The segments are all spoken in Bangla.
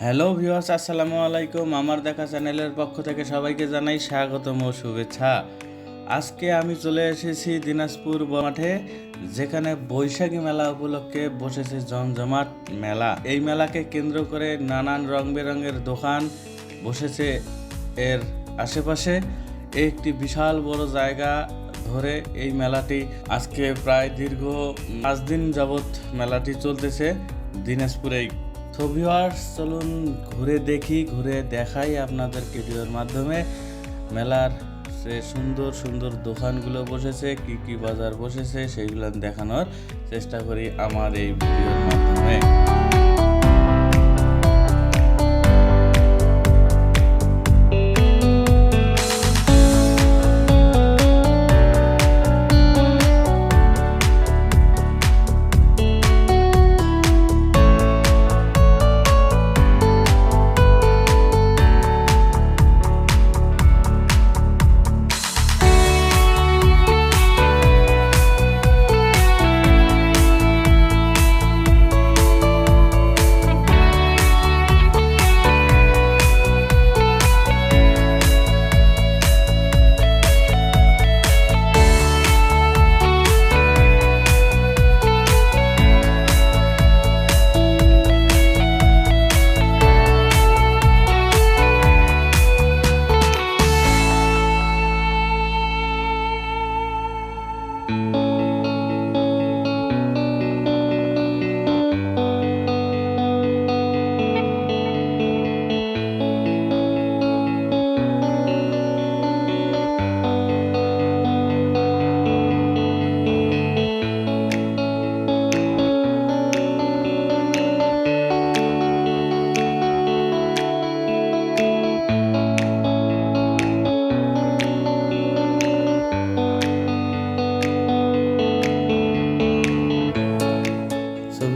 হ্যালো ভিউয়ার্স, আসসালামু আলাইকুম। আমার দেখা চ্যানেলের পক্ষ থেকে সবাইকে জানাই স্বাগতম ও শুভেচ্ছা। আজকে আমি চলে এসেছি দিনাজপুর মাঠে, যেখানে বৈশাখী মেলা উপলক্ষে বসেছে জমজমাট মেলা। এই মেলাকে কেন্দ্র করে নানান রং বেরঙের দোকান বসেছে। এর আশেপাশে একটি বিশাল বড় জায়গা ধরে এই মেলাটি আজকে প্রায় দীর্ঘ 5 দিন যাবৎ মেলাটি চলতেছে দিনাজপুরেই। তো ভিউয়ার্স, চলুন ঘুরে দেখাই আপনাদের ভিডিওর মাধ্যমে মেলার সে সুন্দর সুন্দর দোকানগুলো বসেছে, কি বাজার বসেছে সেইগুলো দেখানোর চেষ্টা করি আমার এই ভিডিওর মাধ্যমে।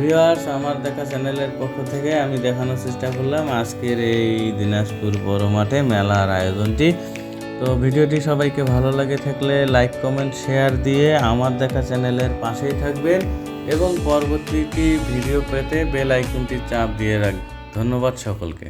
ভিউয়ার্স, আমার দেখা চ্যানেলের পক্ষ থেকে আমি দেখানোর চেষ্টা করলাম আজকের এই দিনাজপুর বড় মাঠে মেলার আয়োজনটি। তো ভিডিওটি সবাইকে ভালো লাগে থাকলে লাইক, কমেন্ট, শেয়ার দিয়ে আমার দেখা চ্যানেলের পাশেই থাকবেন এবং পরবর্তী ভিডিও পেতে বেল আইকনটি চাপ দিয়ে রাখবেন। ধন্যবাদ সকলকে।